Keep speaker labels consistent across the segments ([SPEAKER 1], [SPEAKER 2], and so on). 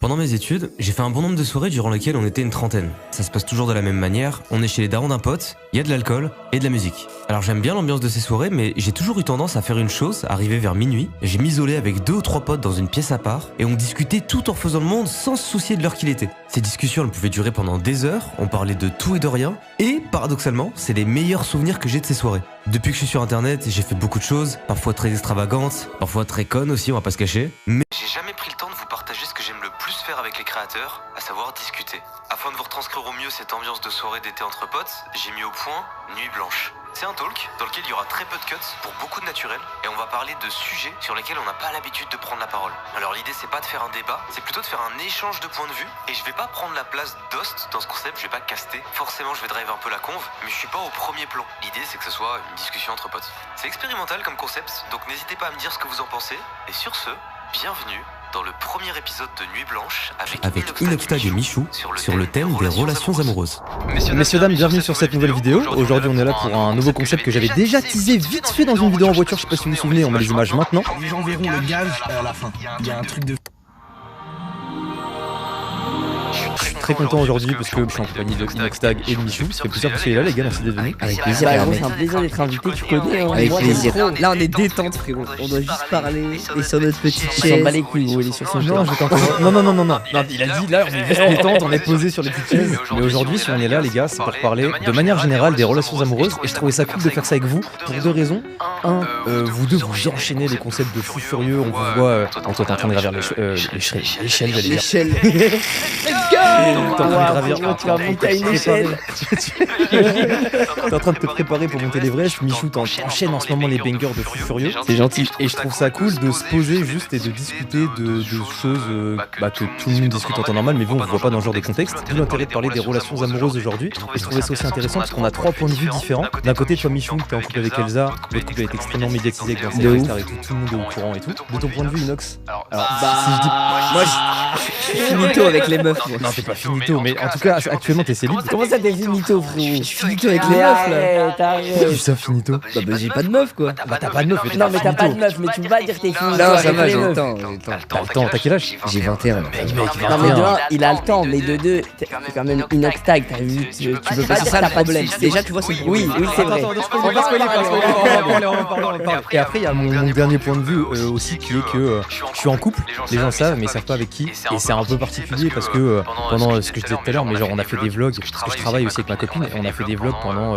[SPEAKER 1] Pendant mes études, j'ai fait un bon nombre de soirées durant lesquelles on était une trentaine. Ça se passe toujours de la même manière, on est chez les darons d'un pote, il y a de l'alcool et de la musique. Alors j'aime bien l'ambiance de ces soirées, mais j'ai toujours eu tendance à faire une chose, arrivé vers minuit, j'ai m'isolais avec 2 ou 3 potes dans une pièce à part, et on discutait tout en faisant le monde sans se soucier de l'heure qu'il était. Ces discussions elles pouvaient durer pendant des heures, on parlait de tout et de rien, et paradoxalement, c'est les meilleurs souvenirs que j'ai de ces soirées. Depuis que je suis sur internet, j'ai fait beaucoup de choses, parfois très extravagantes, parfois très connes aussi, on va pas se cacher, mais j'ai jamais pris le temps de vous partager ce que j'aime le plus faire avec les créateurs, à savoir discuter. Afin de vous retranscrire au mieux cette ambiance de soirée d'été entre potes, j'ai mis au point Nuit Blanche. C'est un talk dans lequel il y aura très peu de cuts pour beaucoup de naturel et on va parler de sujets sur lesquels on n'a pas l'habitude de prendre la parole. Alors l'idée c'est pas de faire un débat, c'est plutôt de faire un échange de points de vue et je vais pas prendre la place d'host dans ce concept, je vais pas caster. Forcément je vais drive un peu la conve, mais je suis pas au premier plan. L'idée c'est que ce soit une discussion entre potes. C'est expérimental comme concept, donc n'hésitez pas à me dire ce que vous en pensez. Et sur ce, bienvenue dans le premier épisode de Nuit Blanche avec Inoxtag et Michou sur le thème des relations amoureuses.
[SPEAKER 2] Messieurs, dames, bienvenue sur cette nouvelle vidéo. Aujourd'hui on est là pour un nouveau concept que j'avais déjà teasé vite fait dans une vidéo en voiture, je sais pas si vous vous souvenez, on met les images maintenant.
[SPEAKER 3] Les gens verront le gage à la fin. Il y a un truc de...
[SPEAKER 2] Je suis très content aujourd'hui parce que je suis en compagnie de Inoxtag et de Michou. Ça fait plaisir que vous soyez là les gars, merci d'être venus.
[SPEAKER 4] Avec plaisir, c'est un plaisir d'être invité, tu connais hein.
[SPEAKER 5] Avec plaisir.
[SPEAKER 4] Là on est détente frérot, on doit juste parler et sur notre petite chaise. On s'en bat les couilles, vous, il est sur son
[SPEAKER 2] Non, je t'entends. Non, il a dit là, on est juste détente, on est posé sur les petites chaises. Mais aujourd'hui, si on est là les gars, c'est pour parler de manière générale des relations amoureuses. Et je trouvais ça cool de faire ça avec vous pour 2 raisons. Un, vous deux vous enchaînez les concepts de fou furieux, on vous voit. Toi t'es en train de gravir l'échelle, j'allais dire.
[SPEAKER 4] L'échelle. Tu vas monter à une échelle.
[SPEAKER 2] T'es en train de te préparer pour monter l'Everest. Michou, t'enchaînes en ce moment les bangers de fou furieux.
[SPEAKER 4] C'est gentil.
[SPEAKER 2] Et je trouve ça cool de se poser juste et de discuter de choses que tout le monde discute en temps normal, mais vous on ne voit pas dans ce genre de contexte. D'où l'intérêt de parler des relations amoureuses aujourd'hui. Et je trouvais ça aussi intéressant parce qu'on a 3 points de vue différents. D'un côté, toi Michou, t'es en couple avec Elsa, votre couple a été extrêmement médiatisé avec Vincent Star et tout le monde est au courant et tout. De ton point de vue, Inox, alors si je dis. Moi
[SPEAKER 4] je suis finito avec les meufs. Moi.
[SPEAKER 2] Non, t'es pas finito, mais en tout cas, actuellement t'es célib.
[SPEAKER 4] Comment ça t'es finito, frérot? Je suis finito avec les meufs là.
[SPEAKER 2] Pourquoi tu dis ça, finito?
[SPEAKER 4] Bah j'ai pas de meuf quoi.
[SPEAKER 2] Bah t'as pas de meuf, mais
[SPEAKER 4] non, mais t'as pas de meuf, mais tu peux pas dire que t'es finito.
[SPEAKER 5] Non, ça va,
[SPEAKER 4] avec
[SPEAKER 5] j'ai
[SPEAKER 4] les
[SPEAKER 5] le
[SPEAKER 4] meufs.
[SPEAKER 5] temps.
[SPEAKER 2] T'as le temps, t'as quel âge?
[SPEAKER 5] J'ai 21.
[SPEAKER 4] Non, mais de 1, il a le temps, mais de 2, t'es quand même Inoxtag, t'as vu, tu peux pas dire que t'as pas de problème. Déjà, tu vois, c'est oui, c'est vrai.
[SPEAKER 2] On va spoiler. Et après, il y a mon dernier point de vue aussi qui est que je suis en couple, les gens savent, mais ils savent pas avec qui. Et c'est un peu particulier parce que pendant ce que je disais tout à l'heure, mais genre on a fait des vlogs, parce que je travaille aussi avec ma copine, et on a fait des vlogs pendant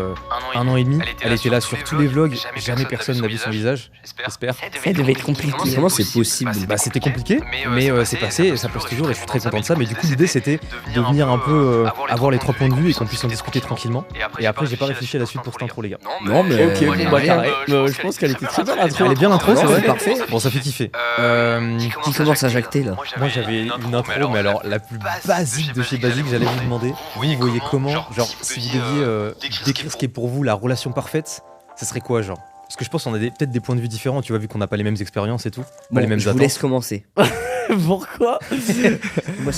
[SPEAKER 2] 1 an et demi. Elle était là sur tous les vlogs, jamais personne n'a vu son visage, j'espère.
[SPEAKER 4] Ça devait être compliqué.
[SPEAKER 5] Comment c'est possible?
[SPEAKER 2] Bah c'était compliqué, mais c'est passé, et ça passe toujours, et je suis très content de ça. Mais du coup l'idée c'était de venir un peu avoir les 3 points de vue et qu'on puisse en discuter tranquillement. Et après j'ai pas réfléchi à la suite pour cette intro les gars.
[SPEAKER 5] Non mais
[SPEAKER 4] ok, bon bah carré. Je pense qu'elle était très bien l'intro.
[SPEAKER 2] Elle est bien l'intro, c'est vrai.
[SPEAKER 4] Parfait.
[SPEAKER 2] Bon ça fait kiffer.
[SPEAKER 5] qui commence à jacter là?
[SPEAKER 2] Moi j'avais une intro, mais alors la plus basique de chez basique, j'allais vous demander, vous voyez comment, genre si vous deviez décrire ce qui est pour vous la relation parfaite, ça serait quoi genre? Parce que je pense qu'on a peut-être des points de vue différents, tu vois, vu qu'on n'a pas les mêmes expériences et tout, pas les mêmes
[SPEAKER 5] je vous
[SPEAKER 2] attentes.
[SPEAKER 5] laisse commencer.
[SPEAKER 4] Pourquoi?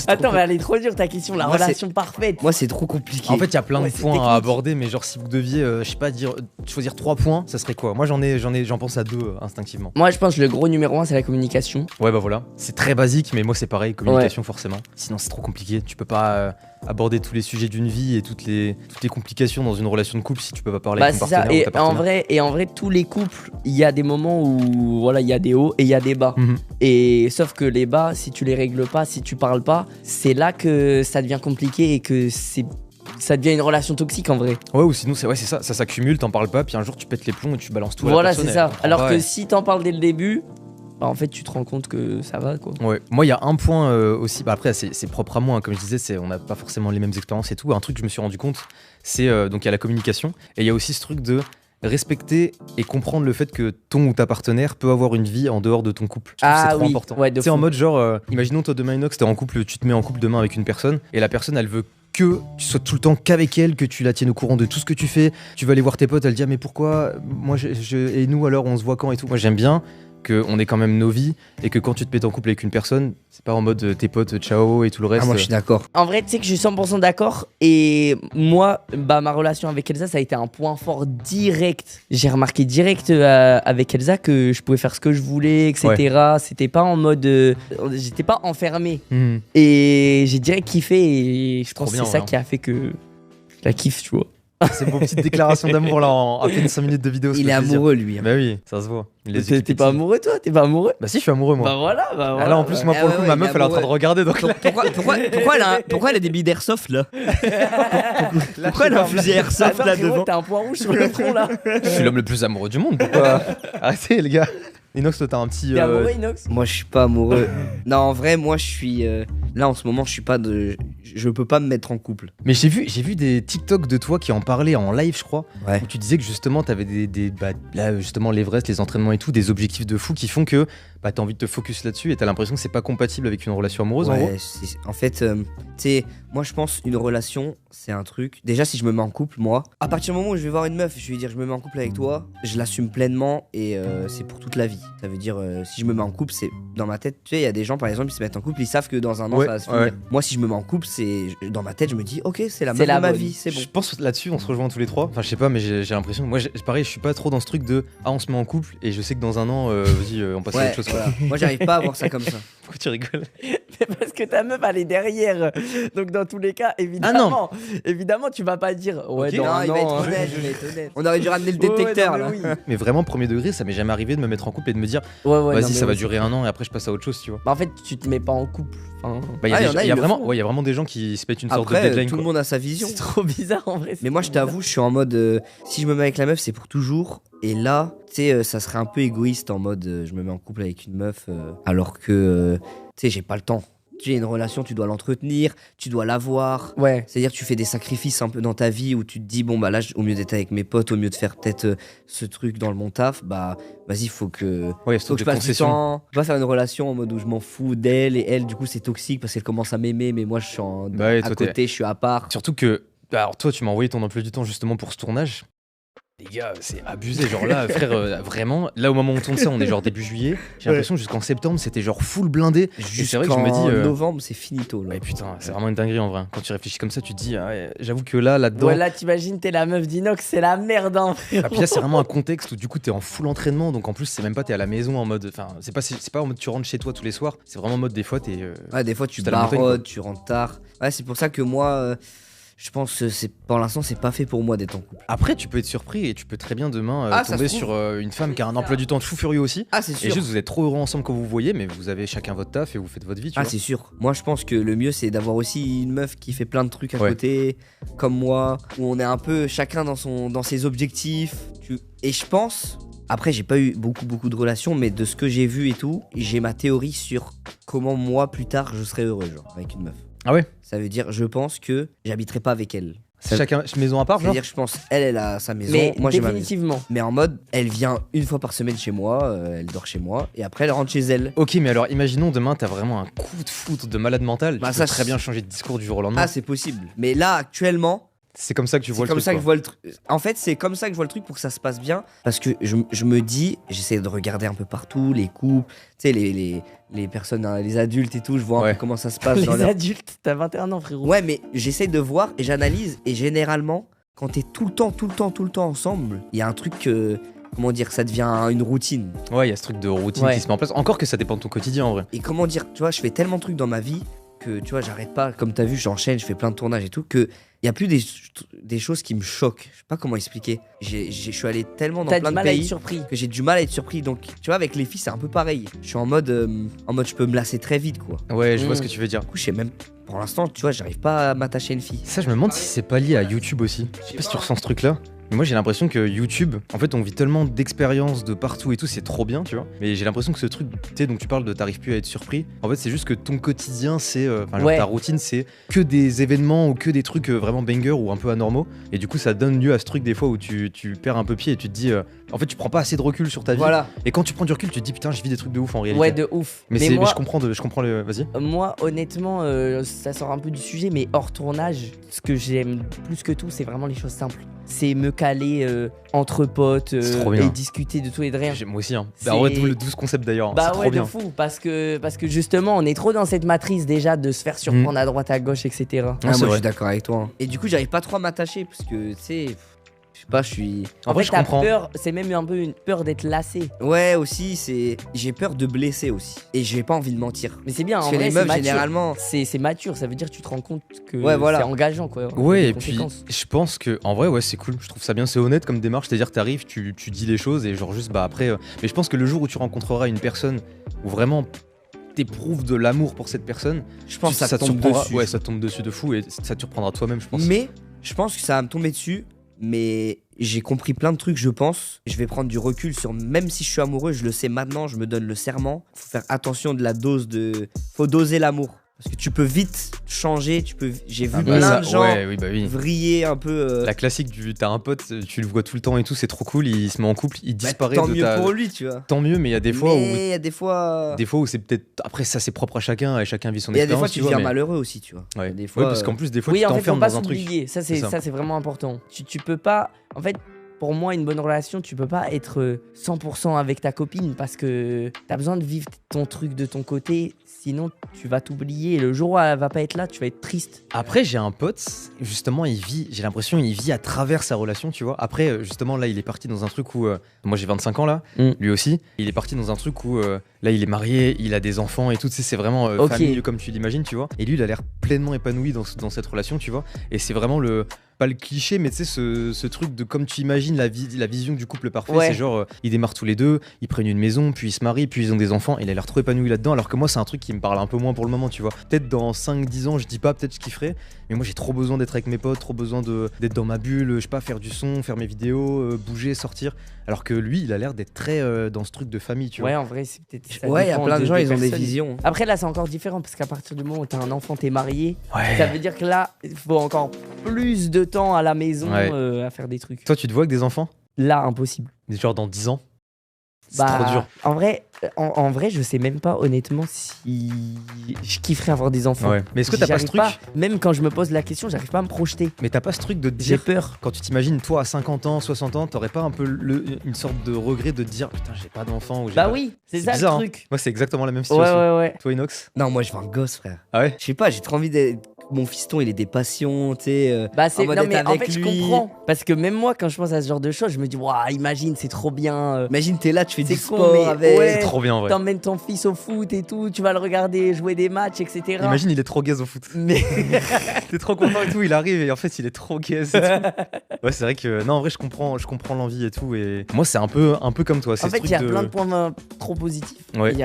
[SPEAKER 4] Attends, mais elle est trop dure ta question, la relation parfaite.
[SPEAKER 5] Moi c'est trop compliqué.
[SPEAKER 2] En fait, il y a plein de points à aborder, mais genre si vous deviez, je sais pas, choisir 3 points, ça serait quoi? Moi j'en pense à 2 instinctivement.
[SPEAKER 4] Moi je pense que le gros numéro 1 c'est la communication.
[SPEAKER 2] Ouais bah voilà, c'est très basique, mais moi c'est pareil, communication forcément. Sinon c'est trop compliqué, tu peux pas aborder tous les sujets d'une vie et toutes les complications dans une relation de couple si tu peux pas parler avec ton partenaire ou ta partenaire.
[SPEAKER 4] Et en vrai, tous les couples, il y a des moments où voilà, il y a des hauts et il y a des bas. Et sauf que les bas, si tu les règles pas, si tu parles pas, c'est là que ça devient compliqué et que ça devient une relation toxique en vrai.
[SPEAKER 2] Ouais, ou sinon c'est ça s'accumule, t'en parles pas, puis un jour tu pètes les plombs et tu balances tout à la
[SPEAKER 4] voilà,
[SPEAKER 2] personne.
[SPEAKER 4] C'est ça. Alors que si t'en parles dès le début, bah en fait tu te rends compte que ça va quoi.
[SPEAKER 2] Ouais, moi il y a un point aussi, bah après c'est propre à moi, hein, comme je disais, on n'a pas forcément les mêmes expériences et tout. Un truc que je me suis rendu compte, c'est donc il y a la communication, et il y a aussi ce truc de respecter et comprendre le fait que ton ou ta partenaire peut avoir une vie en dehors de ton couple. Je trouve que c'est trop important.
[SPEAKER 4] Ouais,
[SPEAKER 2] c'est en mode genre, imaginons toi demain Inox, t'es en couple, tu te mets en couple demain avec une personne, et la personne elle veut que tu sois tout le temps qu'avec elle, que tu la tiennes au courant de tout ce que tu fais. Tu vas aller voir tes potes, elle dit ah mais pourquoi moi et nous alors on se voit quand et tout. Moi j'aime bien qu'on est quand même nos vies et que quand tu te mets en couple avec une personne, c'est pas en mode tes potes, ciao et tout le reste.
[SPEAKER 5] Ah, moi je suis d'accord.
[SPEAKER 4] En vrai, tu sais que je suis 100% d'accord. Et moi, ma relation avec Elsa, ça a été un point fort direct. J'ai remarqué direct avec Elsa que je pouvais faire ce que je voulais, etc. C'était pas en mode. J'étais pas enfermé. Et j'ai direct kiffé. Et je pense que c'est ça qui a fait que je la kiffe, tu vois.
[SPEAKER 2] C'est une petite déclaration d'amour là en à peine 5 minutes de vidéo.
[SPEAKER 5] Il est amoureux lui.
[SPEAKER 2] Bah oui, ça se voit.
[SPEAKER 4] T'es pas amoureux toi? T'es pas amoureux?
[SPEAKER 2] Bah si, je suis amoureux moi.
[SPEAKER 4] Bah voilà.
[SPEAKER 2] Ah là en plus, moi pour le coup, ma meuf elle est en train de regarder donc.
[SPEAKER 5] Pourquoi elle a des billes d'airsoft là? Pourquoi elle a un fusil airsoft là devant?
[SPEAKER 4] T'as un point rouge sur le front là.
[SPEAKER 2] Je suis l'homme le plus amoureux du monde, pourquoi? Arrêtez les gars. Inox, toi t'as un petit.
[SPEAKER 4] T'es amoureux, Inox?
[SPEAKER 5] Moi je suis pas amoureux. Non, en vrai, moi je suis. Là en ce moment, je suis pas de. Je peux pas me mettre en couple.
[SPEAKER 2] Mais j'ai vu des TikTok de toi qui en parlaient en live, je crois.
[SPEAKER 5] Ouais.
[SPEAKER 2] Où tu disais que justement t'avais là justement l'Everest, les entraînements et tout, des objectifs de fou qui font que t'as envie de te focus là-dessus et t'as l'impression que c'est pas compatible avec une relation amoureuse en gros.
[SPEAKER 5] En fait, tu sais, moi je pense une relation, c'est un truc. Déjà, si je me mets en couple, moi, à partir du moment où je vais voir une meuf, je vais lui dire je me mets en couple avec toi, je l'assume pleinement et c'est pour toute la vie. Ça veut dire, si je me mets en couple, c'est dans ma tête. Tu sais, il y a des gens par exemple, ils se mettent en couple, ils savent que dans un an ça va se finir. Moi, si je me mets en couple, c'est dans ma tête, je me dis ok, c'est la meuf de ma vie, c'est bon.
[SPEAKER 2] Je pense là-dessus, on se rejoint tous les trois. Enfin, je sais pas, mais j'ai l'impression. Moi, pareil, je suis pas trop dans ce truc de on se met en couple et je sais que dans un an, vas-y, on passe à autre chose.
[SPEAKER 5] Voilà. Moi, j'arrive pas à voir ça comme ça.
[SPEAKER 2] Pourquoi tu rigoles?
[SPEAKER 4] Mais parce que ta meuf elle est derrière. Donc dans tous les cas, évidemment, tu vas pas dire ouais
[SPEAKER 5] Non, il va être honnête, il va être honnête. On aurait dû ramener le détecteur là.
[SPEAKER 2] Mais vraiment, premier degré, ça m'est jamais arrivé de me mettre en couple et de me dire vas-y, ça va durer un an et après je passe à autre chose, tu vois.
[SPEAKER 4] Bah en fait, tu te mets pas en couple.
[SPEAKER 2] Il y a vraiment des gens qui se mettent une sorte de deadline.
[SPEAKER 5] Tout le monde a sa vision.
[SPEAKER 4] C'est trop bizarre en vrai.
[SPEAKER 5] Mais moi, je t'avoue, je suis en mode si je me mets avec la meuf, c'est pour toujours. Et là, tu sais, ça serait un peu égoïste en mode je me mets en couple avec une meuf alors que tu sais, j'ai pas le temps. Tu as une relation, tu dois l'entretenir, tu dois l'avoir.
[SPEAKER 4] Ouais.
[SPEAKER 5] C'est-à-dire que tu fais des sacrifices un peu dans ta vie où tu te dis, bon, bah là, au mieux d'être avec mes potes, au mieux de faire peut-être ce truc dans mon taf, bah vas-y, faut que je passe du temps. Je vais pas faire une relation en mode où je m'en fous d'elle et elle, du coup, c'est toxique parce qu'elle commence à m'aimer, mais moi, je suis à côté, je suis à part.
[SPEAKER 2] Surtout que, alors toi, tu m'as envoyé ton emploi du temps justement pour ce tournage. Les gars, c'est abusé, genre là, frère, vraiment, là au moment où on tourne ça, on est genre début juillet, j'ai l'impression que jusqu'en septembre, c'était genre full blindé. Et c'est vrai que je me dis...
[SPEAKER 5] novembre, c'est finito, là.
[SPEAKER 2] Ouais, putain, c'est vraiment une dinguerie en vrai. Quand tu réfléchis comme ça, tu te dis, j'avoue que là-dedans...
[SPEAKER 4] Ouais, là, t'imagines, t'es la meuf d'Inox, c'est la merde, hein, frérot.
[SPEAKER 2] Ah, puis là, c'est vraiment un contexte où du coup, t'es en full entraînement, donc en plus, c'est même pas t'es à la maison en mode... Enfin, c'est pas en mode tu rentres chez toi tous les soirs, c'est vraiment en mode des fois, t'es...
[SPEAKER 5] Ouais, des fois, tu barodes, tu rentres tard. Ouais, c'est pour ça que moi... je pense que pour l'instant, c'est pas fait pour moi d'être en couple.
[SPEAKER 2] Après, tu peux être surpris et tu peux très bien demain tomber sur une femme qui a un emploi du temps de fou furieux aussi.
[SPEAKER 5] Ah, c'est sûr.
[SPEAKER 2] Et juste, vous êtes trop heureux ensemble quand vous vous voyez, mais vous avez chacun votre taf et vous faites votre vie. Tu vois.
[SPEAKER 5] C'est sûr. Moi, je pense que le mieux, c'est d'avoir aussi une meuf qui fait plein de trucs à côté, comme moi, où on est un peu chacun dans ses objectifs. Et je pense. Après, j'ai pas eu beaucoup de relations, mais de ce que j'ai vu et tout, j'ai ma théorie sur comment moi, plus tard, je serai heureux, genre, avec une meuf.
[SPEAKER 2] Ah ouais?
[SPEAKER 5] Ça veut dire, je pense que j'habiterai pas avec elle.
[SPEAKER 2] Chacun maison à part, genre?
[SPEAKER 5] C'est-à-dire, je pense, elle a sa maison,
[SPEAKER 4] mais
[SPEAKER 5] moi j'ai ma maison.
[SPEAKER 4] définitivement.
[SPEAKER 5] Mais en mode, elle vient une fois par semaine chez moi, elle dort chez moi, et après elle rentre chez elle.
[SPEAKER 2] Ok, mais alors imaginons demain, t'as vraiment un coup de foudre de malade mental.
[SPEAKER 5] Bah,
[SPEAKER 2] tu peux très bien changer de discours du jour au lendemain.
[SPEAKER 5] Ah, c'est possible. Mais là, actuellement.
[SPEAKER 2] C'est comme ça que tu vois le truc.
[SPEAKER 5] C'est comme ça que je vois le truc. En fait, c'est comme ça que je vois le truc pour que ça se passe bien. Parce que je me dis, j'essaie de regarder un peu partout, les couples, tu sais, les personnes, les adultes et tout, je vois un peu comment ça se passe.
[SPEAKER 4] Les adultes, t'as 21 ans, frérot.
[SPEAKER 5] Ouais, mais j'essaie de voir et j'analyse. Et généralement, quand t'es tout le temps ensemble, il y a un truc comment dire, ça devient une routine.
[SPEAKER 2] Ouais, il y a ce truc de routine qui se met en place. Encore que ça dépend de ton quotidien en vrai.
[SPEAKER 5] Et comment dire, tu vois, je fais tellement de trucs dans ma vie que, tu vois, j'arrête pas. Comme t'as vu, j'enchaîne, je fais plein de tournages et tout, que il y a plus des choses qui me choquent. Je sais pas comment expliquer. Je suis allé tellement dans plein de pays que j'ai du mal à être surpris. Donc, tu vois, avec les filles, c'est un peu pareil. Je suis en mode, je peux me lasser très vite, quoi.
[SPEAKER 2] Ouais, je vois ce que tu veux dire.
[SPEAKER 5] Du coup, je sais même. Pour l'instant, tu vois, j'arrive pas à m'attacher à une fille.
[SPEAKER 2] Ça, je me demande si c'est pas lié à YouTube aussi. Je sais pas si tu ressens ce truc-là. Mais moi, j'ai l'impression que YouTube, en fait, on vit tellement d'expériences de partout et tout, c'est trop bien, tu vois. Mais j'ai l'impression que ce truc, tu sais, donc tu parles de t'arrives plus à être surpris. En fait, c'est juste que ton quotidien, c'est. Ta routine, c'est que des événements ou que des trucs vraiment bangers ou un peu anormaux. Et du coup, ça donne lieu à ce truc des fois où tu perds un peu pied et tu te dis. En fait, tu prends pas assez de recul sur ta vie.
[SPEAKER 5] Voilà.
[SPEAKER 2] Et quand tu prends du recul, tu te dis putain, je vis des trucs de ouf en réalité.
[SPEAKER 4] Ouais, de ouf.
[SPEAKER 2] Mais je comprends le. Vas-y.
[SPEAKER 4] Moi, honnêtement, ça sort un peu du sujet, mais hors tournage, ce que j'aime plus que tout, c'est vraiment les choses simples. c'est me caler entre potes
[SPEAKER 2] C'est trop bien.
[SPEAKER 4] et discuter de tout et de rien.
[SPEAKER 2] Moi aussi. Hein.
[SPEAKER 4] C'est-
[SPEAKER 2] En vrai, tout le 12 concept d'ailleurs.
[SPEAKER 4] Bah
[SPEAKER 2] c'est
[SPEAKER 4] ouais,
[SPEAKER 2] trop
[SPEAKER 4] de
[SPEAKER 2] bien.
[SPEAKER 4] fou, parce que justement, on est trop dans cette matrice déjà de se faire surprendre à droite, à gauche, etc.
[SPEAKER 2] Ouais,
[SPEAKER 5] moi,
[SPEAKER 2] c'est
[SPEAKER 5] je
[SPEAKER 2] vrai.
[SPEAKER 5] suis d'accord avec toi. Hein. Et du coup, j'arrive pas trop à m'attacher parce que, tu sais, je sais pas, je suis.
[SPEAKER 2] En vrai, je
[SPEAKER 4] t'as
[SPEAKER 2] comprends.
[SPEAKER 4] peur, c'est même un peu une peur d'être lassé.
[SPEAKER 5] Ouais, aussi, c'est. J'ai peur de blesser aussi. Et j'ai pas envie de mentir.
[SPEAKER 4] Mais c'est bien,
[SPEAKER 5] Parce
[SPEAKER 4] en
[SPEAKER 5] que
[SPEAKER 4] vrai,
[SPEAKER 5] les
[SPEAKER 4] c'est
[SPEAKER 5] meufs,
[SPEAKER 4] mature.
[SPEAKER 5] généralement.
[SPEAKER 4] C'est mature, ça veut dire que tu te rends compte que
[SPEAKER 5] Ouais, voilà.
[SPEAKER 4] c'est engageant, quoi.
[SPEAKER 2] Ouais,
[SPEAKER 4] des
[SPEAKER 2] et puis
[SPEAKER 4] conséquences.
[SPEAKER 2] je pense que en vrai, ouais, c'est cool. Je trouve ça bien, c'est honnête comme démarche. C'est-à-dire, t'arrives, tu dis les choses et genre juste, bah après. Mais je pense que le jour où tu rencontreras une personne où vraiment t'éprouves de l'amour pour cette personne,
[SPEAKER 5] Je pense que ça
[SPEAKER 2] te
[SPEAKER 5] te tombe
[SPEAKER 2] surprendra.
[SPEAKER 5] dessus.
[SPEAKER 2] Ouais, ça te tombe dessus de fou et ça te surprendra toi-même, je pense.
[SPEAKER 5] Mais je pense que ça va me tomber dessus. Mais j'ai compris plein de trucs, je pense. Je vais prendre du recul sur. Même si je suis amoureux, je le sais maintenant, je me donne le serment. Faut faire attention de la dose de. Faut doser l'amour. Parce que tu peux vite changer. J'ai vu
[SPEAKER 2] Ah bah
[SPEAKER 5] plein
[SPEAKER 2] ça,
[SPEAKER 5] de gens
[SPEAKER 2] ouais, oui, bah oui.
[SPEAKER 5] vriller un peu.
[SPEAKER 2] La classique t'as un pote, tu le vois tout le temps et tout, c'est trop cool, il se met en couple, il
[SPEAKER 5] Bah,
[SPEAKER 2] disparaît
[SPEAKER 5] tant
[SPEAKER 2] de
[SPEAKER 5] mieux
[SPEAKER 2] ta.
[SPEAKER 5] pour lui, tu vois.
[SPEAKER 2] Tant mieux, mais il y a des fois
[SPEAKER 5] Mais il y a des fois.
[SPEAKER 2] où c'est peut-être. Après, ça c'est propre à chacun et chacun vit son
[SPEAKER 5] Il y a des
[SPEAKER 2] expérience.
[SPEAKER 5] fois, tu
[SPEAKER 2] vois,
[SPEAKER 5] deviens
[SPEAKER 2] mais-
[SPEAKER 5] malheureux aussi, tu vois.
[SPEAKER 2] Ouais.
[SPEAKER 5] Des fois,
[SPEAKER 2] Ouais, parce qu'en plus, des fois,
[SPEAKER 4] Oui,
[SPEAKER 2] tu
[SPEAKER 4] en fait, faut
[SPEAKER 2] t'enfermes
[SPEAKER 4] pas
[SPEAKER 2] dans un truc.
[SPEAKER 4] s'oublier. Ça,
[SPEAKER 2] C'est ça.
[SPEAKER 4] c'est vraiment important. Tu peux pas. En fait, pour moi, une bonne relation, tu peux pas être 100% avec ta copine parce que t'as besoin de vivre ton truc de ton côté. Sinon, tu vas t'oublier. Et le jour où elle va pas être là, tu vas être triste.
[SPEAKER 2] Après, j'ai un pote, justement, j'ai l'impression, il vit à travers sa relation, tu vois. Après, justement, là, il est parti dans un truc où. Moi, j'ai 25 ans, là, lui aussi. Il est parti dans un truc où, là, il est marié, il a des enfants et tout, tu sais, c'est vraiment
[SPEAKER 4] Ok.
[SPEAKER 2] famille comme tu l'imagines, tu vois. Et lui, il a l'air pleinement épanoui dans cette relation, tu vois. Et c'est vraiment pas le cliché, mais tu sais, ce truc de comme tu imagines la vision du couple parfait.
[SPEAKER 4] Ouais.
[SPEAKER 2] C'est genre, ils démarrent tous les deux, ils prennent une maison, puis ils se marient, puis ils ont des enfants. Il a l'air trop épanoui là-dedans, alors que moi, c'est un truc qui me parle un peu moins pour le moment, tu vois. Peut-être dans 5-10 ans, je dis pas, peut-être je kifferais, mais moi, j'ai trop besoin d'être avec mes potes, trop besoin d'être dans ma bulle, je sais pas, faire du son, faire mes vidéos, bouger, sortir. Alors que lui, il a l'air d'être très dans ce truc de famille, tu vois.
[SPEAKER 4] Ouais, en vrai, c'est peut-être. ça
[SPEAKER 5] Ouais, il y a
[SPEAKER 4] dépend
[SPEAKER 5] plein de gens, ils ont des
[SPEAKER 4] personnes.
[SPEAKER 5] visions.
[SPEAKER 4] Après, là, c'est encore différent parce qu'à partir du moment où t'as un enfant, t'es marié.
[SPEAKER 2] Ouais.
[SPEAKER 4] Ça veut dire que là, il faut encore plus de temps à la maison
[SPEAKER 2] Ouais.
[SPEAKER 4] à faire des trucs.
[SPEAKER 2] Toi, tu te vois avec des enfants?
[SPEAKER 4] Là, impossible.
[SPEAKER 2] Genre dans 10 ans? C'est
[SPEAKER 4] Bah,
[SPEAKER 2] trop dur.
[SPEAKER 4] En vrai, je sais même pas honnêtement si je kifferais avoir des enfants.
[SPEAKER 2] Ouais. Mais est-ce que t'as pas ce
[SPEAKER 4] J'arrive
[SPEAKER 2] truc?
[SPEAKER 4] même quand je me pose la question, j'arrive pas à me projeter.
[SPEAKER 2] Mais t'as pas ce truc de te
[SPEAKER 4] J'ai
[SPEAKER 2] dire,
[SPEAKER 4] peur.
[SPEAKER 2] quand tu t'imagines, toi à 50 ans, 60 ans, t'aurais pas un peu une sorte de regret de te dire, putain, j'ai pas d'enfant ou j'ai
[SPEAKER 4] Bah
[SPEAKER 2] pas-
[SPEAKER 4] oui, c'est
[SPEAKER 2] C'est
[SPEAKER 4] ça
[SPEAKER 2] bizarre,
[SPEAKER 4] le
[SPEAKER 2] hein.
[SPEAKER 4] truc.
[SPEAKER 2] Moi, c'est exactement la même
[SPEAKER 4] Ouais,
[SPEAKER 2] situation.
[SPEAKER 4] ouais, ouais.
[SPEAKER 2] Toi, Inox?
[SPEAKER 5] Non, moi, je veux un gosse, frère.
[SPEAKER 2] Ah ouais?
[SPEAKER 5] Je sais pas, j'ai trop envie d'être. Mon fiston, il est des passions, tu sais.
[SPEAKER 4] Bah c'est
[SPEAKER 5] en mode
[SPEAKER 4] non
[SPEAKER 5] être
[SPEAKER 4] mais en
[SPEAKER 5] avec
[SPEAKER 4] fait je
[SPEAKER 5] lui.
[SPEAKER 4] comprends parce que même moi quand je pense à ce genre de choses je me dis waouh imagine c'est trop bien
[SPEAKER 5] Imagine, t'es là, tu fais du
[SPEAKER 4] C'est con,
[SPEAKER 5] sport
[SPEAKER 4] mais
[SPEAKER 5] avec.
[SPEAKER 4] ouais.
[SPEAKER 2] C'est trop bien en vrai.
[SPEAKER 4] t'emmènes ton fils au foot et tout tu vas le regarder jouer des matchs etc.
[SPEAKER 2] Imagine, il est trop gaze au foot.
[SPEAKER 4] Mais
[SPEAKER 2] T'es trop content et tout, il arrive et en fait, il est trop gaze et tout. Ouais, c'est vrai que. Non, en vrai, je comprends l'envie et tout. Et moi, c'est un peu comme toi. C'est
[SPEAKER 4] en
[SPEAKER 2] ce
[SPEAKER 4] fait
[SPEAKER 2] truc
[SPEAKER 4] il y a
[SPEAKER 2] de.
[SPEAKER 4] plein de points trop positifs.
[SPEAKER 2] Ouais.
[SPEAKER 4] Il y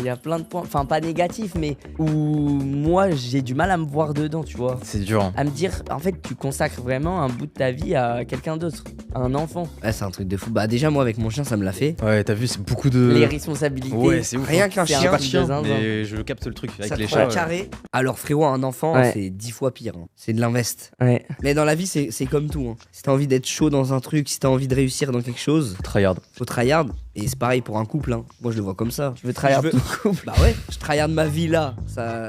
[SPEAKER 4] a plein de points enfin pas négatifs mais où moi j'ai du mal à me voir dedans tu vois.
[SPEAKER 2] C'est dur. Hein.
[SPEAKER 4] À me dire en fait tu consacres vraiment un bout de ta vie à quelqu'un d'autre à un enfant.
[SPEAKER 5] Ouais, c'est un truc de fou. Bah, déjà, moi, avec mon chien, ça me l'a fait.
[SPEAKER 2] Ouais, t'as vu, c'est beaucoup de.
[SPEAKER 4] Les responsabilités.
[SPEAKER 2] Ouais, c'est ouf.
[SPEAKER 5] Rien
[SPEAKER 2] hein.
[SPEAKER 5] qu'un
[SPEAKER 4] C'est
[SPEAKER 5] chien.
[SPEAKER 2] J'ai pas de
[SPEAKER 4] truc
[SPEAKER 2] chien,
[SPEAKER 4] de zinzin.
[SPEAKER 2] mais je capte le truc. Avec
[SPEAKER 5] Ça
[SPEAKER 2] les
[SPEAKER 5] te
[SPEAKER 2] chats.
[SPEAKER 5] prend carré. Alors, frérot, un enfant,
[SPEAKER 4] Ouais.
[SPEAKER 5] c'est 10 fois pire. Hein. C'est de l'invest.
[SPEAKER 4] Ouais.
[SPEAKER 5] Mais dans la vie, c'est comme tout. Hein. Si t'as envie d'être chaud dans un truc, si t'as envie de réussir dans quelque chose,
[SPEAKER 2] Tryhard.
[SPEAKER 5] faut tryhard. Et c'est pareil pour un couple. Hein. Moi, je le vois comme ça.
[SPEAKER 4] Tu veux tryhard
[SPEAKER 5] Je veux-
[SPEAKER 4] tout couple.
[SPEAKER 5] Bah ouais, je tryhard ma vie là,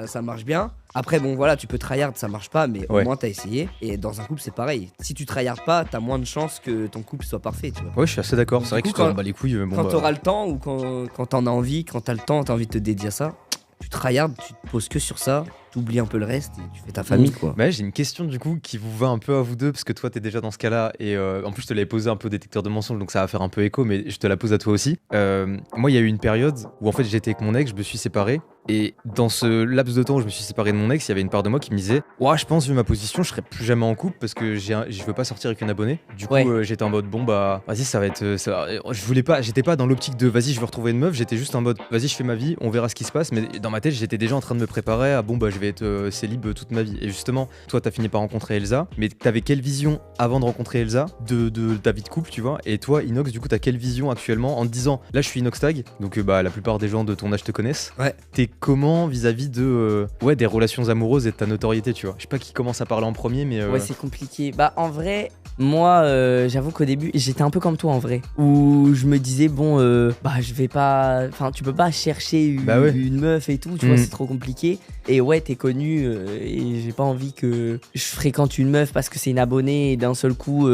[SPEAKER 5] ça marche bien. Après, bon, voilà, tu peux tryhard, ça marche pas, mais
[SPEAKER 2] Ouais.
[SPEAKER 5] au moins t'as essayé. Et dans un couple, c'est pareil. Si tu tryhard pas, t'as moins de chances que ton couple soit parfait, tu vois.
[SPEAKER 2] Ouais, je suis assez d'accord. C'est vrai
[SPEAKER 5] Du
[SPEAKER 2] que
[SPEAKER 5] coup,
[SPEAKER 2] tu t'en
[SPEAKER 5] quand-
[SPEAKER 2] bats les couilles. Bon,
[SPEAKER 5] Quand
[SPEAKER 2] bah,
[SPEAKER 5] t'auras le temps ou quand t'en as envie, quand t'as le temps, t'as envie de te dédier à ça, tu tryhard, tu te poses que sur ça, t'oublies un peu le reste et tu fais ta famille, quoi.
[SPEAKER 2] Bah, j'ai une question du coup qui vous va un peu à vous deux parce que toi t'es déjà dans ce cas-là et en plus je te l'avais posé un peu détecteur de mensonges donc ça va faire un peu écho mais je te la pose à toi aussi. Moi il y a eu une période où en fait j'étais avec mon ex, je me suis séparé et dans ce laps de temps où je me suis séparé de mon ex il y avait une part de moi qui me disait ouais je pense vu ma position je serai plus jamais en couple parce que je veux pas sortir avec une abonnée. Du coup
[SPEAKER 4] Ouais.
[SPEAKER 2] j'étais en mode bon bah vas-y ça va être je voulais pas, j'étais pas dans l'optique de vas-y je veux retrouver une meuf, j'étais juste en mode vas-y je fais ma vie, on verra ce qui se passe mais dans ma tête j'étais déjà en train de me préparer à bon bah je vais être célib toute ma vie. Et justement, toi, t'as fini par rencontrer Elsa, mais t'avais quelle vision avant de rencontrer Elsa de ta vie de couple, tu vois? Et toi, Inox, du coup, t'as quelle vision actuellement en te disant, là, je suis Inox Tag, donc bah la plupart des gens de ton âge te connaissent.
[SPEAKER 5] Ouais.
[SPEAKER 2] T'es comment vis-à-vis de des relations amoureuses et de ta notoriété, tu vois? Je sais pas qui commence à parler en premier, mais
[SPEAKER 4] Ouais, c'est compliqué. Bah, en vrai, moi, j'avoue qu'au début, j'étais un peu comme toi en vrai. Où je me disais, bon, bah, je vais pas. Enfin, tu peux pas chercher une meuf et tout, tu vois, c'est trop compliqué. Et ouais, t'es connu et j'ai pas envie que je fréquente une meuf parce que c'est une abonnée et d'un seul coup,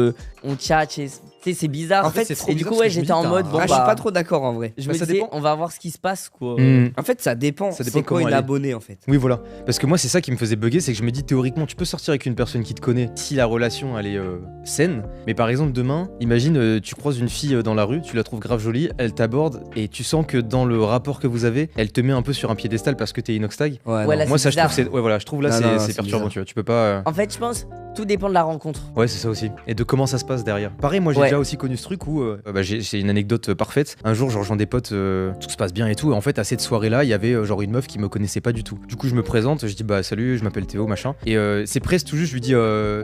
[SPEAKER 4] on tchatche et. Tu sais, c'est bizarre.
[SPEAKER 5] En fait,
[SPEAKER 2] c'est trop
[SPEAKER 4] et du
[SPEAKER 2] bizarre
[SPEAKER 4] coup, ouais,
[SPEAKER 2] parce que je me
[SPEAKER 4] j'étais en
[SPEAKER 2] dis,
[SPEAKER 4] mode, bon,
[SPEAKER 5] je suis pas trop d'accord en vrai.
[SPEAKER 4] Je
[SPEAKER 2] Bah,
[SPEAKER 4] me
[SPEAKER 2] ça
[SPEAKER 4] disais,
[SPEAKER 2] dépend.
[SPEAKER 4] on va voir ce qui se passe, quoi.
[SPEAKER 5] En fait, ça dépend.
[SPEAKER 2] Ça dépend
[SPEAKER 5] C'est quoi
[SPEAKER 2] comment
[SPEAKER 5] une
[SPEAKER 2] elle est.
[SPEAKER 5] abonnée en fait?
[SPEAKER 2] Oui, voilà. Parce que moi, c'est ça qui me faisait bugger, c'est que je me dis théoriquement, tu peux sortir avec une personne qui te connaît si la relation elle est saine. Mais par exemple, demain, imagine, tu croises une fille dans la rue, tu la trouves grave jolie, elle t'aborde et tu sens que dans le rapport que vous avez, elle te met un peu sur un piédestal parce que t'es inoxtag.
[SPEAKER 5] Ouais,
[SPEAKER 4] Ouais,
[SPEAKER 5] non.
[SPEAKER 4] là,
[SPEAKER 2] Moi,
[SPEAKER 4] c'est
[SPEAKER 2] ça, je trouve,
[SPEAKER 4] bizarre.
[SPEAKER 2] je trouve là,
[SPEAKER 5] Non,
[SPEAKER 2] c'est
[SPEAKER 5] c'est
[SPEAKER 2] perturbant,
[SPEAKER 5] bizarre.
[SPEAKER 2] tu vois. Tu peux pas.
[SPEAKER 4] En fait, je pense, tout dépend de la rencontre.
[SPEAKER 2] Ouais, c'est ça aussi. Et de comment ça se passe derrière. Pareil, moi j'ai
[SPEAKER 4] Ouais.
[SPEAKER 2] déjà aussi connu ce truc où j'ai une anecdote parfaite. Un jour, je rejoins des potes, tout se passe bien et tout. Et en fait, à cette soirée-là, il y avait genre une meuf qui me connaissait pas du tout. Du coup, je me présente, je dis bah salut, je m'appelle Théo, machin. Et c'est presque tout juste, je lui dis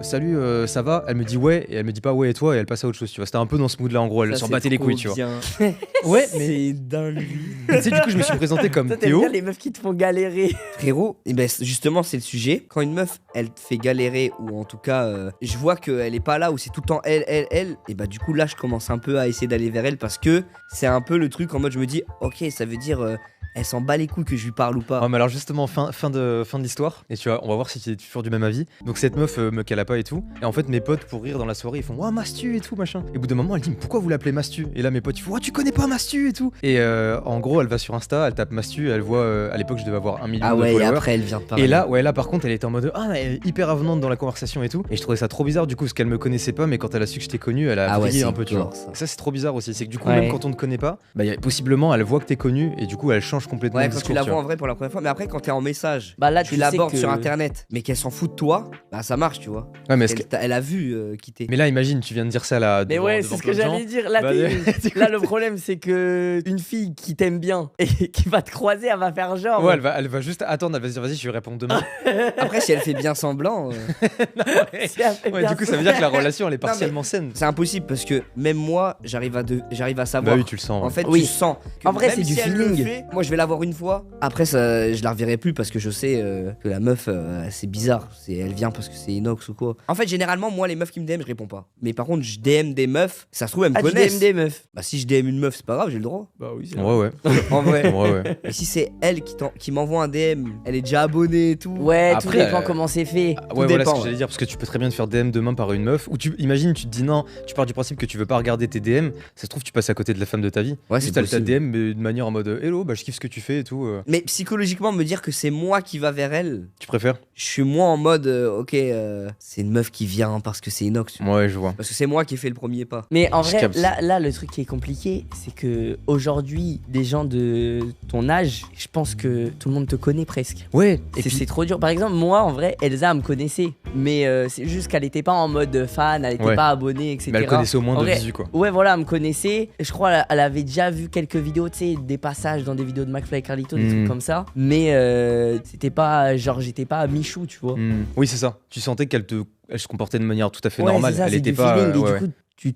[SPEAKER 2] salut, ça va? Elle me dit ouais, et elle me dit pas ouais et toi, et elle passe à autre chose, tu vois. C'était un peu dans ce mood-là en gros, elle
[SPEAKER 5] Ça,
[SPEAKER 2] s'en
[SPEAKER 5] c'est
[SPEAKER 2] battait les
[SPEAKER 5] trop
[SPEAKER 2] couilles, tu vois.
[SPEAKER 5] bien.
[SPEAKER 2] Ouais, mais
[SPEAKER 5] C'est dingue.
[SPEAKER 2] tu sais, du coup, je me suis présenté comme
[SPEAKER 4] Toi, t'aimes
[SPEAKER 2] Théo.
[SPEAKER 4] bien les meufs qui te font galérer.
[SPEAKER 5] Frérot, et ben justement c'est le sujet. Quand une meuf elle te fait galérer ou en tout cas je vois qu'elle est pas là ou c'est tout le temps elle, et bah du coup là je commence un peu à essayer d'aller vers elle parce que c'est un peu le truc en mode je me dis ok ça veut dire elle s'en bat les couilles que je lui parle ou pas.
[SPEAKER 2] Ouais, mais alors justement, fin de l'histoire, et tu vois, on va voir si tu es toujours du même avis. Donc cette meuf me cala pas et tout. Et en fait, mes potes, pour rire dans la soirée, ils font ouah, Mastu et tout, machin. Et au bout d'un moment, elle dit mais pourquoi vous l'appelez Mastu? Et là, mes potes, ils font ouah, tu connais pas Mastu et tout. Et en gros, elle va sur Insta, elle tape Mastu, elle voit, à l'époque, je devais avoir 1 million
[SPEAKER 5] Ah
[SPEAKER 2] de
[SPEAKER 5] ouais et
[SPEAKER 2] followers.
[SPEAKER 5] après elle vient te parler.
[SPEAKER 2] Et là, par contre, elle était en mode elle est hyper avenante dans la conversation et tout. Et je trouvais ça trop bizarre du coup, parce qu'elle me connaissait pas, mais quand elle a su que j'étais connu, elle a
[SPEAKER 5] Ah ouais,
[SPEAKER 2] brillé
[SPEAKER 5] c'est
[SPEAKER 2] un peu, tu vois.
[SPEAKER 5] gore, ça.
[SPEAKER 2] Et ça, c'est trop bizarre aussi. C'est que du coup,
[SPEAKER 4] Ouais.
[SPEAKER 2] même quand on ne connaît pas, bah, possiblement, elle voit que t'es connu et du coup, elle change complètement
[SPEAKER 5] Ouais
[SPEAKER 2] le
[SPEAKER 5] quand tu
[SPEAKER 2] discours,
[SPEAKER 5] la
[SPEAKER 2] tu
[SPEAKER 5] vois
[SPEAKER 2] vois.
[SPEAKER 5] en vrai pour la première fois mais après quand t'es en message
[SPEAKER 4] Bah là,
[SPEAKER 5] tu
[SPEAKER 4] tu
[SPEAKER 5] l'abordes
[SPEAKER 4] sais que...
[SPEAKER 5] sur internet mais qu'elle s'en fout de toi bah ça marche tu vois.
[SPEAKER 2] Ouais, mais est-ce que-
[SPEAKER 5] Elle a vu quitter.
[SPEAKER 2] Mais là, imagine, tu viens de dire ça là.
[SPEAKER 4] Mais
[SPEAKER 2] devant-
[SPEAKER 4] ouais,
[SPEAKER 2] devant
[SPEAKER 4] c'est ce
[SPEAKER 2] plein
[SPEAKER 4] que
[SPEAKER 2] de gens.
[SPEAKER 4] j'allais dire. Là,
[SPEAKER 2] Bah,
[SPEAKER 4] là, le problème, c'est que une fille qui t'aime bien et qui va te croiser, elle va faire genre.
[SPEAKER 2] Ouais, elle va juste attendre, elle va se dire vas-y, je vais répondre demain.
[SPEAKER 5] Après si elle fait bien semblant
[SPEAKER 4] Si elle fait
[SPEAKER 2] Ouais,
[SPEAKER 4] bien
[SPEAKER 2] du coup,
[SPEAKER 4] ça.
[SPEAKER 2] ça veut dire que la relation elle est
[SPEAKER 5] mais-
[SPEAKER 2] partiellement saine.
[SPEAKER 5] c'est impossible parce que même moi j'arrive à savoir.
[SPEAKER 2] Bah oui, tu le sens.
[SPEAKER 5] En
[SPEAKER 2] Ouais.
[SPEAKER 5] fait,
[SPEAKER 4] Oui.
[SPEAKER 5] tu sens. Que
[SPEAKER 4] En vrai,
[SPEAKER 5] même
[SPEAKER 4] c'est du
[SPEAKER 5] si elle le
[SPEAKER 4] feeling.
[SPEAKER 5] fait, moi, je vais la voir une fois. Après, ça, je la reverrai plus parce que je sais que la meuf, c'est bizarre. Elle vient parce que c'est inox ou quoi. En fait, généralement, moi, les meufs qui me DM, je réponds pas. Mais par contre, je DM des meufs. Ça se trouve, elles me
[SPEAKER 4] Ah, tu
[SPEAKER 5] connaissent.
[SPEAKER 4] DM des meufs.
[SPEAKER 5] Bah, si je DM une meuf, c'est pas grave, j'ai le droit.
[SPEAKER 4] Bah oui, c'est
[SPEAKER 2] Ouais, ouais.
[SPEAKER 5] En vrai.
[SPEAKER 2] Ouais.
[SPEAKER 5] Et si c'est elle qui m'envoie un DM, elle est déjà abonnée et tout.
[SPEAKER 4] Ouais, tout
[SPEAKER 2] Après,
[SPEAKER 4] dépend comment c'est fait.
[SPEAKER 2] Ouais, voilà
[SPEAKER 5] dépend,
[SPEAKER 2] ce que j'allais dire, parce que tu peux très bien te faire DM demain par une meuf, ou imagine, tu te dis non, tu pars du principe que tu veux pas regarder tes DM, ça se trouve, tu passes à côté de la femme de ta vie.
[SPEAKER 5] Ouais,
[SPEAKER 2] Juste
[SPEAKER 5] c'est
[SPEAKER 2] elle t'a
[SPEAKER 5] possible.
[SPEAKER 2] DM, mais de manière en mode hello, bah je kiffe ce que tu fais et tout.
[SPEAKER 5] Mais psychologiquement, me dire que c'est moi qui va vers elle,
[SPEAKER 2] Tu préfères?
[SPEAKER 5] je suis moins en mode ok, c'est une meuf qui vient parce que c'est inox.
[SPEAKER 2] Ouais, je vois.
[SPEAKER 5] Parce que c'est moi qui ai fait le premier pas.
[SPEAKER 4] Mais en
[SPEAKER 2] Je
[SPEAKER 4] vrai,
[SPEAKER 2] capte.
[SPEAKER 4] là, le truc qui est compliqué, c'est que aujourd'hui, des gens de ton âge, je pense que tout le monde te connaît presque.
[SPEAKER 2] Ouais,
[SPEAKER 4] C'est
[SPEAKER 2] et puis.
[SPEAKER 4] c'est trop dur. Par exemple, moi, en vrai, Elsa elle me connaissait. Mais c'est juste qu'elle était pas en mode fan, elle était
[SPEAKER 2] Ouais.
[SPEAKER 4] pas abonnée, etc.
[SPEAKER 2] Mais elle connaissait au moins
[SPEAKER 4] En
[SPEAKER 2] de
[SPEAKER 4] vrai,
[SPEAKER 2] visu, quoi.
[SPEAKER 4] Ouais, voilà, elle me connaissait. Je crois elle avait déjà vu quelques vidéos, tu sais, des passages dans des vidéos de McFly et Carlito, des trucs comme ça. Mais c'était pas, genre, j'étais pas Michou, tu vois.
[SPEAKER 2] Oui, c'est ça. Tu sentais elle se comportait de manière tout à fait
[SPEAKER 4] Ouais,
[SPEAKER 2] normale.
[SPEAKER 4] c'est ça,
[SPEAKER 2] Elle
[SPEAKER 4] c'est
[SPEAKER 2] était
[SPEAKER 4] du
[SPEAKER 2] pas.
[SPEAKER 4] feeling. Et
[SPEAKER 2] ouais,
[SPEAKER 4] du coup, tu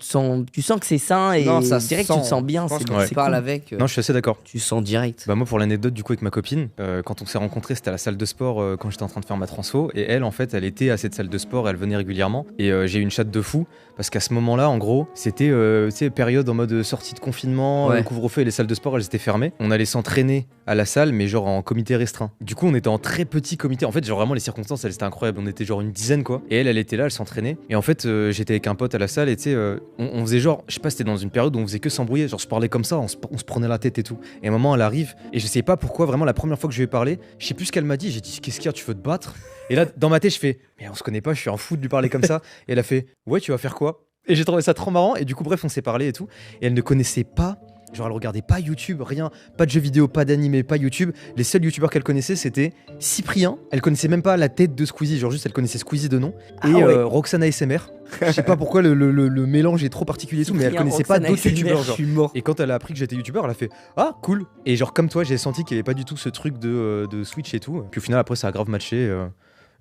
[SPEAKER 4] sens que c'est sain et
[SPEAKER 5] Non, ça se
[SPEAKER 4] direct, tu
[SPEAKER 5] sent.
[SPEAKER 4] te sens bien.
[SPEAKER 5] Je pense
[SPEAKER 4] C'est
[SPEAKER 5] que
[SPEAKER 2] ouais.
[SPEAKER 5] tu parles avec,
[SPEAKER 2] Non, je suis assez d'accord.
[SPEAKER 5] tu sens direct.
[SPEAKER 2] Bah moi pour l'anecdote du coup avec ma copine, quand on s'est rencontrés c'était à la salle de sport quand j'étais en train de faire ma transfo et elle en fait elle était à cette salle de sport, elle venait régulièrement et j'ai eu une chatte de fou parce qu'à ce moment-là en gros c'était tu sais période en mode sortie de confinement,
[SPEAKER 5] Ouais.
[SPEAKER 2] couvre-feu et les salles de sport elles étaient fermées. On allait s'entraîner à la salle mais genre en comité restreint. Du coup on était en très petit comité, en fait genre vraiment les circonstances elles étaient incroyables, on était genre une dizaine quoi et elle était là, elle s'entraînait et en fait j'étais avec un pote à la salle et tu sais on faisait genre, je sais pas c'était dans une période où on faisait que s'embrouiller, genre je parlais comme ça, on se prenait la tête et tout. Et à un moment, elle arrive, et je sais pas pourquoi, vraiment, la première fois que je lui ai parlé, je sais plus ce qu'elle m'a dit, j'ai dit, qu'est-ce qu'il y a, tu veux te battre? Et là, dans ma tête, je fais, mais on se connaît pas, je suis un fou de lui parler comme ça. Et elle a fait, ouais, tu vas faire quoi? Et j'ai trouvé ça trop marrant, et du coup, bref, on s'est parlé et tout. Et elle ne connaissait pas. Genre elle regardait pas YouTube, rien, pas de jeux vidéo, pas d'animé, pas YouTube. Les seuls youtubeurs qu'elle connaissait c'était Cyprien. Elle connaissait même pas la tête de Squeezie, genre juste elle connaissait Squeezie de nom.
[SPEAKER 4] Ah
[SPEAKER 2] Et
[SPEAKER 4] ouais.
[SPEAKER 2] Roxana ASMR. Je sais pas pourquoi le mélange est trop particulier et tout, mais elle
[SPEAKER 4] Cyprien,
[SPEAKER 2] connaissait pas
[SPEAKER 4] Roxana
[SPEAKER 2] d'autres
[SPEAKER 4] ASMR,
[SPEAKER 2] youtubeurs.
[SPEAKER 5] Je
[SPEAKER 2] Genre.
[SPEAKER 5] suis mort.
[SPEAKER 2] Et quand elle a appris que j'étais youtubeur, elle a fait ah cool. Et genre comme toi, j'ai senti qu'il y avait pas du tout ce truc de Switch et tout. Puis au final après ça a grave matché.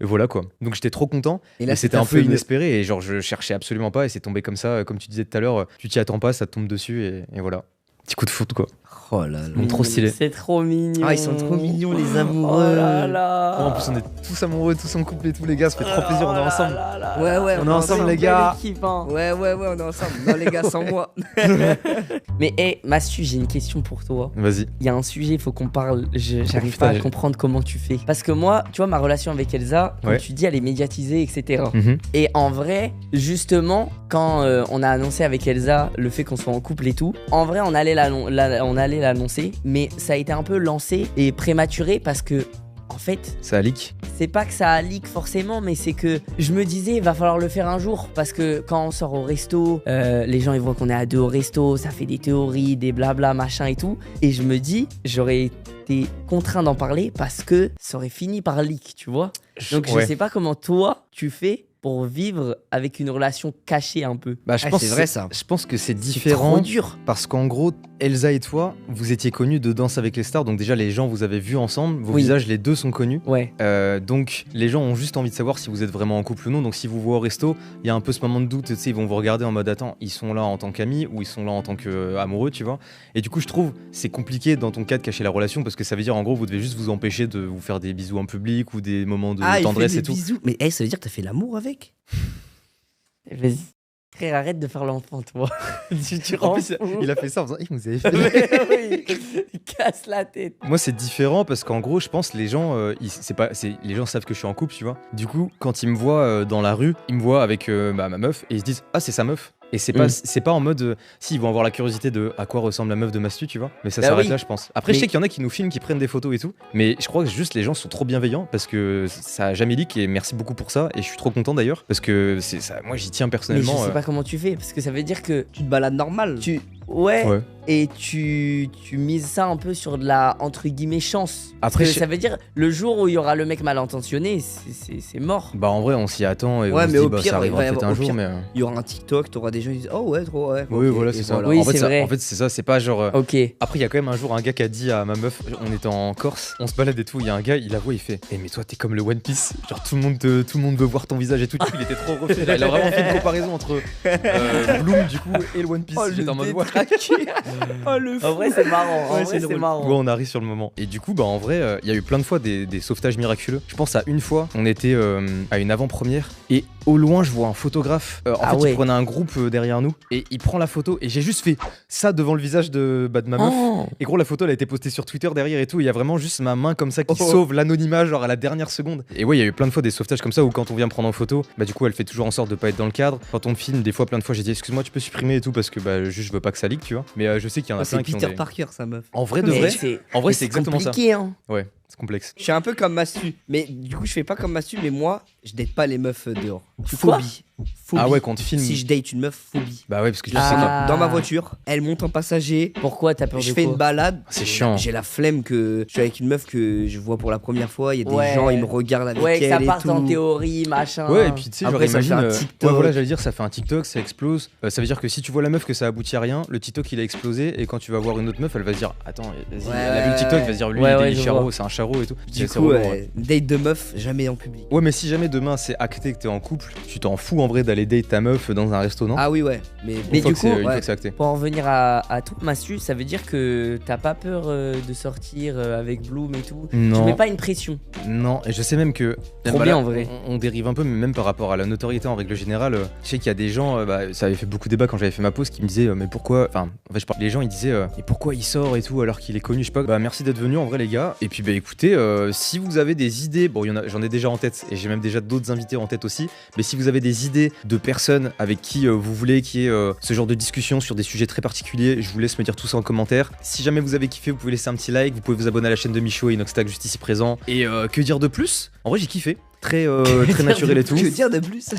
[SPEAKER 2] Et voilà quoi. Donc j'étais trop content.
[SPEAKER 5] Et là,
[SPEAKER 2] Et c'était un peu inespéré et genre je cherchais absolument pas et c'est tombé comme ça. Comme tu disais tout à l'heure, tu t'y attends pas, ça te tombe dessus et voilà. Petit coup de foot quoi.
[SPEAKER 5] Oh là là.
[SPEAKER 2] Trop stylé.
[SPEAKER 4] C'est trop mignon.
[SPEAKER 5] Ah, ils sont trop mignons, les amoureux.
[SPEAKER 4] Oh là là.
[SPEAKER 2] En plus, on est tous amoureux, tous en couple et tous les gars, ça fait trop plaisir, on est ensemble.
[SPEAKER 5] Ouais,
[SPEAKER 2] On est ensemble, les gars.
[SPEAKER 5] Ouais, on est ensemble. Non, les gars, sans moi.
[SPEAKER 4] Mais hé, Mastu, j'ai une question pour toi.
[SPEAKER 2] Vas-y.
[SPEAKER 4] Il y a un sujet, il faut qu'on parle. J'arrive
[SPEAKER 2] putain,
[SPEAKER 4] pas à
[SPEAKER 2] j'ai-
[SPEAKER 4] comprendre comment tu fais. Parce que moi, tu vois, ma relation avec Elsa, comme
[SPEAKER 2] Ouais.
[SPEAKER 4] tu dis, elle est médiatisée, etc.
[SPEAKER 2] Mhm.
[SPEAKER 4] Et en vrai, justement, quand on a annoncé avec Elsa le fait qu'on soit en couple et tout, en vrai, on allait l'annoncer, mais ça a été un peu lancé et prématuré parce que, en fait,
[SPEAKER 2] Ça a leak.
[SPEAKER 4] c'est pas que ça a leak forcément, mais c'est que je me disais, il va falloir le faire un jour. Parce que quand on sort au resto, les gens ils voient qu'on est à deux au resto, ça fait des théories, des blabla, machin et tout. Et je me dis, j'aurais été contraint d'en parler parce que ça aurait fini par leak, tu vois. Donc
[SPEAKER 2] Ouais.
[SPEAKER 4] je sais pas comment toi tu fais pour vivre avec une relation cachée un peu.
[SPEAKER 2] Bah, je
[SPEAKER 5] Ah,
[SPEAKER 2] pense
[SPEAKER 5] c'est
[SPEAKER 2] que
[SPEAKER 5] vrai, ça.
[SPEAKER 2] Je pense que c'est
[SPEAKER 4] C'est
[SPEAKER 2] différent.
[SPEAKER 4] trop dur.
[SPEAKER 2] Parce qu'en gros, Elsa et toi, vous étiez connus de Danse avec les stars, donc déjà les gens vous avez vus ensemble, vos
[SPEAKER 4] Oui.
[SPEAKER 2] visages les deux sont connus.
[SPEAKER 4] Ouais.
[SPEAKER 2] Donc les gens ont juste envie de savoir si vous êtes vraiment en couple ou non. Donc si vous voient au resto, il y a un peu ce moment de doute, tu sais, ils vont vous regarder en mode attends, ils sont là en tant qu'amis ou ils sont là en tant qu'amoureux, tu vois. Et du coup, je trouve c'est compliqué dans ton cas de cacher la relation parce que ça veut dire en gros vous devez juste vous empêcher de vous faire des bisous en public ou des moments de
[SPEAKER 5] Ah, il fait
[SPEAKER 2] tendresse
[SPEAKER 5] des
[SPEAKER 2] et tout.
[SPEAKER 5] bisous. Mais ça veut dire que t'as fait l'amour avec?
[SPEAKER 4] Vas-y. Frère, arrête de faire l'enfant, toi. tu
[SPEAKER 2] En
[SPEAKER 4] rends
[SPEAKER 2] plus,
[SPEAKER 4] fou.
[SPEAKER 2] il a fait ça en faisant vous avez fait.
[SPEAKER 4] Oui, casse la tête.
[SPEAKER 2] Moi, c'est différent parce qu'en gros, je pense les gens, les gens savent que je suis en couple, tu vois. Du coup, quand ils me voient dans la rue, ils me voient avec ma meuf et ils se disent ah c'est sa meuf. Et c'est pas en mode si ils vont avoir la curiosité de à quoi ressemble la meuf de Mastu, tu vois. Mais ça
[SPEAKER 4] Bah
[SPEAKER 2] s'arrête
[SPEAKER 4] oui.
[SPEAKER 2] là, je pense. Après, je
[SPEAKER 4] Mais-
[SPEAKER 2] sais qu'il y en a qui nous filment, qui prennent des photos et tout. Mais je crois que juste les gens sont trop bienveillants parce que ça a jamais leak et merci beaucoup pour ça. Et je suis trop content d'ailleurs parce que c'est ça. Moi, j'y tiens
[SPEAKER 4] Mais je
[SPEAKER 2] personnellement.
[SPEAKER 4] sais pas comment tu fais, parce que ça veut dire que
[SPEAKER 5] Tu te balades normal.
[SPEAKER 4] Ouais.
[SPEAKER 2] Ouais.
[SPEAKER 4] Et tu mises ça un peu sur de la entre guillemets chance.
[SPEAKER 2] Après,
[SPEAKER 4] Parce que
[SPEAKER 2] je-
[SPEAKER 4] ça veut dire le jour où il y aura le mec mal intentionné, c'est mort.
[SPEAKER 2] Bah en vrai, on s'y attend et
[SPEAKER 5] Ouais,
[SPEAKER 2] on se
[SPEAKER 5] mais
[SPEAKER 2] dit
[SPEAKER 5] au
[SPEAKER 2] bah
[SPEAKER 5] pire,
[SPEAKER 2] ça arrivera
[SPEAKER 5] il va y
[SPEAKER 2] peut-être un
[SPEAKER 5] avoir- au
[SPEAKER 2] jour,
[SPEAKER 5] pire,
[SPEAKER 2] mais.
[SPEAKER 5] Il y aura un TikTok, t'auras des gens qui disent oh ouais, trop ouais.
[SPEAKER 2] Oui,
[SPEAKER 5] ok,
[SPEAKER 2] voilà,
[SPEAKER 5] et
[SPEAKER 2] c'est ça.
[SPEAKER 5] voilà.
[SPEAKER 4] Oui,
[SPEAKER 2] en fait,
[SPEAKER 4] c'est vrai.
[SPEAKER 2] En fait, c'est ça. C'est pas genre.
[SPEAKER 4] Ok.
[SPEAKER 2] Après, il y a quand même un jour un gars qui a dit à ma meuf, on était en Corse, on se balade et tout, il y a un gars, il la voit, il fait Eh mais toi t'es comme le One Piece, genre tout le monde veut voir ton visage et tout, du coup il était trop refait, il a vraiment fait une comparaison entre Bloom du coup et le One Piece, j'étais en mode ouais.
[SPEAKER 5] Oh le
[SPEAKER 4] En vrai, c'est marrant. En
[SPEAKER 5] Ouais,
[SPEAKER 4] vrai,
[SPEAKER 5] c'est
[SPEAKER 4] c'est
[SPEAKER 5] drôle.
[SPEAKER 4] marrant.
[SPEAKER 2] Ouais, on arrive sur le moment. Et du coup, bah en vrai, il y a eu plein de fois des sauvetages miraculeux. Je pense à une fois, on était à une avant-première et au loin, je vois un photographe. En
[SPEAKER 4] Ah
[SPEAKER 2] fait,
[SPEAKER 4] ouais.
[SPEAKER 2] il prenait un groupe derrière nous et il prend la photo et j'ai juste fait ça devant le visage de ma meuf.
[SPEAKER 4] Oh.
[SPEAKER 2] Et gros, la photo elle a été postée sur Twitter derrière et tout. Il y a vraiment juste ma main comme ça qui
[SPEAKER 5] Oh.
[SPEAKER 2] sauve l'anonymat, genre à la dernière seconde. Et ouais, il y a eu plein de fois des sauvetages comme ça où quand on vient me prendre en photo, bah du coup, elle fait toujours en sorte de pas être dans le cadre. Quand on me filme, des fois, plein de fois, j'ai dit excuse-moi, tu peux supprimer et tout parce que bah juste je veux pas que ça leak, tu vois. Mais je sais qu'il y en a
[SPEAKER 5] C'est
[SPEAKER 2] plein qui ont
[SPEAKER 5] Peter
[SPEAKER 2] des.
[SPEAKER 5] Parker, sa meuf.
[SPEAKER 2] En vrai de
[SPEAKER 4] Mais
[SPEAKER 2] vrai,
[SPEAKER 4] c'est
[SPEAKER 2] en vrai,
[SPEAKER 4] mais
[SPEAKER 2] c'est exactement ça.
[SPEAKER 4] compliqué, hein.
[SPEAKER 2] Ouais, c'est complexe.
[SPEAKER 5] Je suis un peu comme Mastu, mais du coup je fais pas comme Mastu, mais moi je date pas les meufs dehors.
[SPEAKER 4] Quoi
[SPEAKER 5] Phobie. Phobie.
[SPEAKER 2] Ah ouais, quand tu filmes.
[SPEAKER 5] Si je date une meuf, phobie.
[SPEAKER 2] Bah ouais, parce que je
[SPEAKER 5] Je sais
[SPEAKER 2] sais
[SPEAKER 4] Ah.
[SPEAKER 5] pas, dans ma voiture, elle monte en passager,
[SPEAKER 4] Pourquoi t'as peur
[SPEAKER 5] je
[SPEAKER 4] de
[SPEAKER 5] fais
[SPEAKER 4] quoi
[SPEAKER 5] une balade.
[SPEAKER 2] C'est chiant.
[SPEAKER 5] J'ai la flemme que je suis avec une meuf que je vois pour la première fois, il y a des
[SPEAKER 4] Ouais.
[SPEAKER 5] gens, ils me regardent avec
[SPEAKER 4] Ouais, que
[SPEAKER 5] elle
[SPEAKER 4] ça
[SPEAKER 5] et
[SPEAKER 4] parte
[SPEAKER 5] tout.
[SPEAKER 4] en théorie, machin.
[SPEAKER 2] Ouais, et puis tu sais, genre
[SPEAKER 5] Après, ça fait
[SPEAKER 2] imagine.
[SPEAKER 5] un TikTok.
[SPEAKER 2] Ouais, voilà, j'allais dire, ça fait un TikTok, ça explose. Ça veut dire que si tu vois la meuf que ça aboutit à rien, le TikTok il a explosé et quand tu vas voir une autre meuf, elle va se dire attends, vas-y,
[SPEAKER 5] Ouais,
[SPEAKER 2] elle a vu le TikTok, elle va se dire lui
[SPEAKER 4] ouais,
[SPEAKER 2] il
[SPEAKER 4] ouais,
[SPEAKER 2] est
[SPEAKER 4] je
[SPEAKER 2] charreau,
[SPEAKER 4] vois.
[SPEAKER 2] c'est un charreau et tout.
[SPEAKER 5] Du
[SPEAKER 2] C'est
[SPEAKER 5] coup,
[SPEAKER 2] relou, ouais.
[SPEAKER 5] date de meuf, jamais en public.
[SPEAKER 2] Ouais, mais si jamais demain c'est acté que t'es en couple, tu t'en fous en vrai d'aller date ta meuf dans un resto, non?
[SPEAKER 5] Ah oui, ouais. Mais
[SPEAKER 4] Mais
[SPEAKER 2] Une fois
[SPEAKER 4] du
[SPEAKER 2] que c'est-
[SPEAKER 4] coup,
[SPEAKER 2] une fois
[SPEAKER 5] ouais.
[SPEAKER 2] que c'est acté.
[SPEAKER 4] Pour en revenir à tout, Mastu, ça veut dire que t'as pas peur de sortir avec Bloom et tout. Tu
[SPEAKER 2] Non.
[SPEAKER 4] mets pas une pression.
[SPEAKER 2] Non, et je sais même que.
[SPEAKER 4] Trop bien, en vrai.
[SPEAKER 2] On dérive un peu, mais même par rapport à la notoriété en règle générale, je sais qu'il y a des gens, ça avait fait beaucoup de débat quand j'avais fait ma pause, qui me disaient, mais pourquoi. Enfin, en fait, les gens ils disaient, mais pourquoi il sort et tout alors qu'il est connu, je sais pas. Bah, merci d'être venu en vrai, les gars. Et puis, bah écoutez, si vous avez des idées, bon, j'en ai déjà en tête, et j'ai même déjà d'autres invités en tête aussi, mais si vous avez des idées de personnes avec qui vous voulez qu'il y ait ce genre de discussion sur des sujets très particuliers, je vous laisse me dire tout ça en commentaire. Si jamais vous avez kiffé, vous pouvez laisser un petit like, vous pouvez vous abonner à la chaîne de Michaud et Inoxtag juste ici présent. Et que dire de plus? En vrai, j'ai kiffé. Très naturel et tout.
[SPEAKER 5] Que dire de plus?